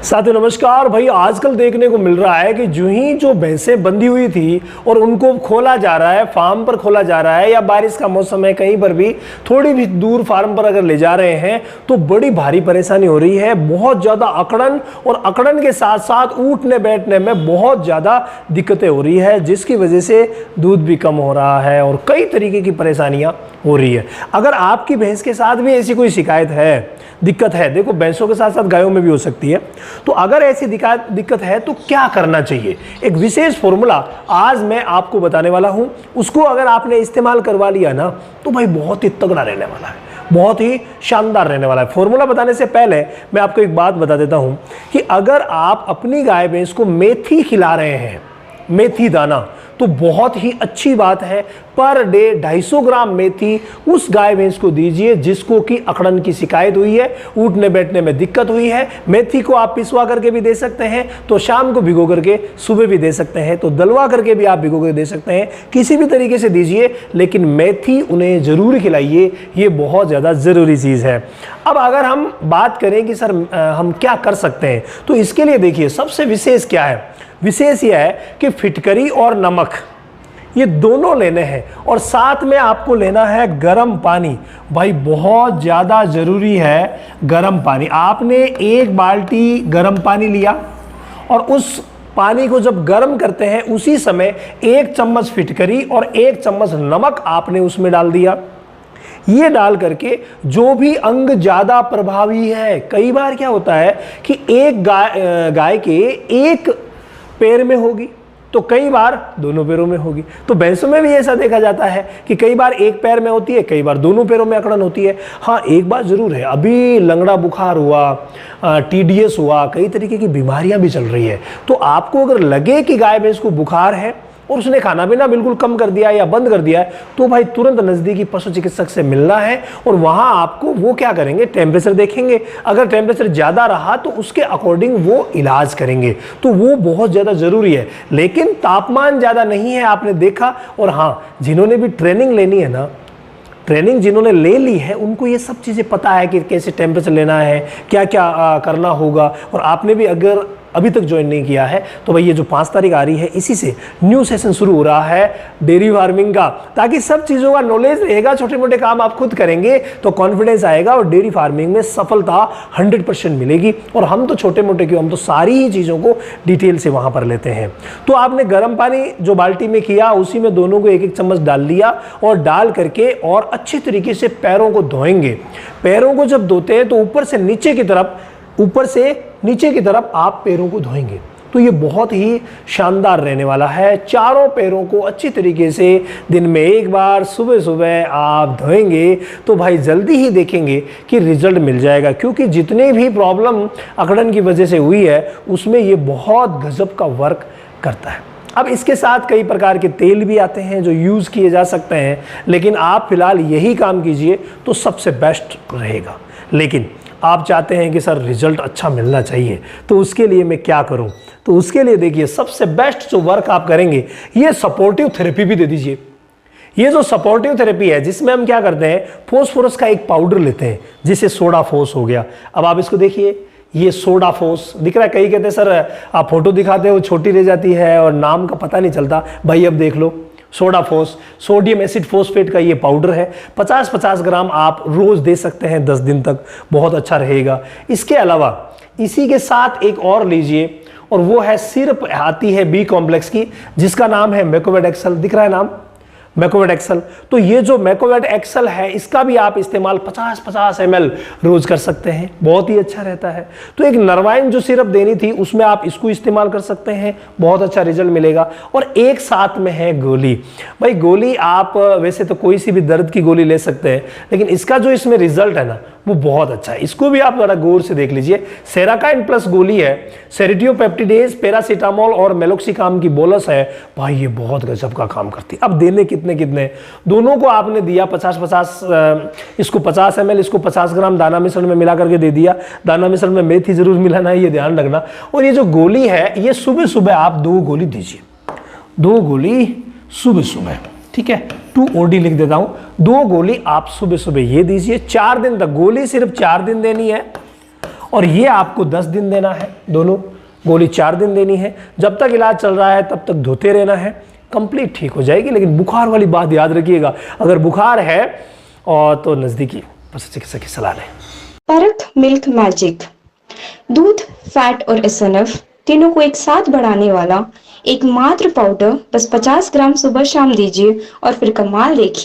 साथियों नमस्कार। भाई आजकल देखने को मिल रहा है कि जो भैंसें बंधी हुई थी और उनको खोला जा रहा है, फार्म पर खोला जा रहा है या बारिश का मौसम है, कहीं पर भी थोड़ी भी दूर फार्म पर अगर ले जा रहे हैं तो बड़ी भारी परेशानी हो रही है। बहुत ज़्यादा अकड़न और अकड़न के साथ साथ उठने बैठने में बहुत ज़्यादा दिक्कतें हो रही है, जिसकी वजह से दूध भी कम हो रहा है और कई तरीके की परेशानियाँ हो रही है। अगर आपकी भैंस के साथ भी ऐसी कोई शिकायत है, दिक्कत है, देखो भैंसों के साथ साथ गायों में भी हो सकती है, तो अगर ऐसी दिक्कत है तो क्या करना चाहिए, एक विशेष फॉर्मूला आज मैं आपको बताने वाला हूं। उसको अगर आपने इस्तेमाल करवा लिया ना तो भाई बहुत ही तगड़ा रहने वाला है, बहुत ही शानदार रहने वाला है। फॉर्मूला बताने से पहले मैं आपको एक बात बता देता हूं कि अगर आप अपनी गाय भैंस को मेथी खिला रहे हैं, मेथी दाना, तो बहुत ही अच्छी बात है। पर डे 250 ग्राम मेथी उस गाय भैंस को दीजिए जिसको कि अकड़न की शिकायत हुई है, उठने बैठने में दिक्कत हुई है। मेथी को आप पिसवा करके भी दे सकते हैं, तो शाम को भिगो करके सुबह भी दे सकते हैं, तो दलवा करके भी आप भिगो कर दे सकते हैं, किसी भी तरीके से दीजिए, लेकिन मेथी उन्हें जरूर खिलाइए, ये बहुत ज़्यादा ज़रूरी चीज़ है। अब अगर हम बात करें कि सर हम क्या कर सकते हैं, तो इसके लिए देखिए सबसे विशेष क्या है, विशेष यह है कि फिटकरी और नमक ये दोनों लेने हैं और साथ में आपको लेना है गर्म पानी। भाई बहुत ज़्यादा ज़रूरी है गर्म पानी। आपने एक बाल्टी गर्म पानी लिया और उस पानी को जब गर्म करते हैं उसी समय 1 चम्मच फिटकरी और 1 चम्मच नमक आपने उसमें डाल दिया। ये डाल करके जो भी अंग ज़्यादा प्रभावी है, कई बार क्या होता है कि एक गाय के एक पैर में होगी तो कई बार दोनों पैरों में होगी, तो भैंसों में भी ऐसा देखा जाता है कि कई बार एक पैर में होती है, कई बार दोनों पैरों में अकड़न होती है। हाँ एक बात जरूर है, अभी लंगड़ा बुखार हुआ, TDS हुआ, कई तरीके की बीमारियां भी चल रही है, तो आपको अगर लगे कि गाय भैंस को बुखार है और उसने खाना पीना बिल्कुल कम कर दिया या बंद कर दिया है, तो भाई तुरंत नज़दीकी पशु चिकित्सक से मिलना है और वहाँ आपको वो क्या करेंगे, टेम्परेचर देखेंगे। अगर टेम्परेचर ज़्यादा रहा तो उसके अकॉर्डिंग वो इलाज करेंगे, तो वो बहुत ज़्यादा ज़रूरी है। लेकिन तापमान ज़्यादा नहीं है, आपने देखा। और हाँ, जिन्होंने भी ट्रेनिंग लेनी है ना, ट्रेनिंग जिन्होंने ले ली है उनको ये सब चीज़ें पता है कि कैसे टेम्परेचर लेना है, क्या क्या करना होगा। और आपने भी अगर अभी तक ज्वाइन नहीं किया है तो भाई ये जो 5 तारीख आ रही है, इसी से न्यू सेशन शुरू हो रहा है डेयरी फार्मिंग का, ताकि सब चीज़ों का नॉलेज रहेगा। छोटे मोटे काम आप खुद करेंगे तो कॉन्फिडेंस आएगा और डेयरी फार्मिंग में सफलता 100% मिलेगी। और हम तो छोटे मोटे क्यों, हम तो सारी ही चीज़ों को डिटेल से वहाँ पर लेते हैं। तो आपने गर्म पानी जो बाल्टी में किया उसी में दोनों को 1-1 चम्मच डाल लिया और डाल करके और अच्छी तरीके से पैरों को धोएंगे। पैरों को जब धोते हैं तो ऊपर से नीचे की तरफ आप पैरों को धोएंगे, तो ये बहुत ही शानदार रहने वाला है। चारों पैरों को अच्छी तरीके से दिन में एक बार सुबह सुबह आप धोएंगे तो भाई जल्दी ही देखेंगे कि रिजल्ट मिल जाएगा, क्योंकि जितनी भी प्रॉब्लम अकड़न की वजह से हुई है उसमें ये बहुत गजब का वर्क करता है। अब इसके साथ कई प्रकार के तेल भी आते हैं जो यूज़ किए जा सकते हैं, लेकिन आप फिलहाल यही काम कीजिए तो सबसे बेस्ट रहेगा। लेकिन आप चाहते हैं कि सर रिजल्ट अच्छा मिलना चाहिए, तो उसके लिए मैं क्या करूं, तो उसके लिए देखिए सबसे बेस्ट जो वर्क आप करेंगे, ये सपोर्टिव थेरेपी भी दे दीजिए। ये जो सपोर्टिव थेरेपी है जिसमें हम क्या करते हैं, फोस्फोरस का एक पाउडर लेते हैं जिसे सोडा फोस हो गया। अब आप इसको देखिए, ये सोडा फोस दिख रहा है। कई कहते हैं सर आप फोटो दिखाते हो छोटी रह जाती है और नाम का पता नहीं चलता, भाई अब देख लो, सोडा फोस, सोडियम एसिड फोस्फेट का ये पाउडर है। 50-50 ग्राम आप रोज दे सकते हैं 10 दिन तक, बहुत अच्छा रहेगा। इसके अलावा इसी के साथ एक और लीजिए और वो है सिरप आती है B कॉम्प्लेक्स की, जिसका नाम है मैकोवेट एक्सल। दिख रहा है नाम, मैकोवेट एक्सल। तो ये जो मैकोवेट एक्सल है इसका भी आप इस्तेमाल 50-50 ml रोज कर सकते हैं, बहुत ही अच्छा रहता है। तो एक नरवाइन जो सिरप देनी थी उसमें आप इसको इस्तेमाल कर सकते हैं, बहुत अच्छा रिजल्ट मिलेगा। और एक साथ में है गोली। भाई गोली आप वैसे तो कोई सी भी दर्द की गोली ले सकते हैं, लेकिन इसका जो इसमें रिजल्ट है ना वो बहुत अच्छा है। इसको भी आप थोड़ा गौर से देख लीजिए। सेराकाइन प्लस गोली है, सेरिटियोपेप्टिडेज, पैरासीटामोल और मेलोक्सिकाम की बोलस है। भाई ये बहुत गजब का काम करती है। अब देने कितने दोनों को आपने दिया 50-50, इसको 50 ml, इसको 50 ग्राम दाना मिश्रण में मिला करके दे दिया। दाना मिश्रण में मेथी जरूर मिलाना है, ये ध्यान रखना। और ये जो गोली है ये सुबह सुबह आप 2 गोली दीजिए, 2 गोली सुबह सुबह, ठीक है। 2OD लिख देता हूं, 2 गोली आप सुबह सुबह ये दीजिए 4 दिन तक। गोली सिर्फ 4 दिन देनी है और ये आपको 10 दिन देना है, दोनों गोली 4 दिन देनी है। जब तक इलाज चल रहा है तब तक धोते रहना है, कंप्लीट ठीक हो जाएगी। लेकिन बुखार वाली बात याद रखिएगा, अगर बुखार है और तो नज़दीकी पशु चिकित्सक की सलाह लें। परख मिल्क मैजिक, दूध, फैट और एसएनएफ तीनों को एक साथ बढ़ाने वाला एकमात्र पाउडर, बस 50 ग्राम सुबह शाम दीजिए और फिर कमाल देखिए।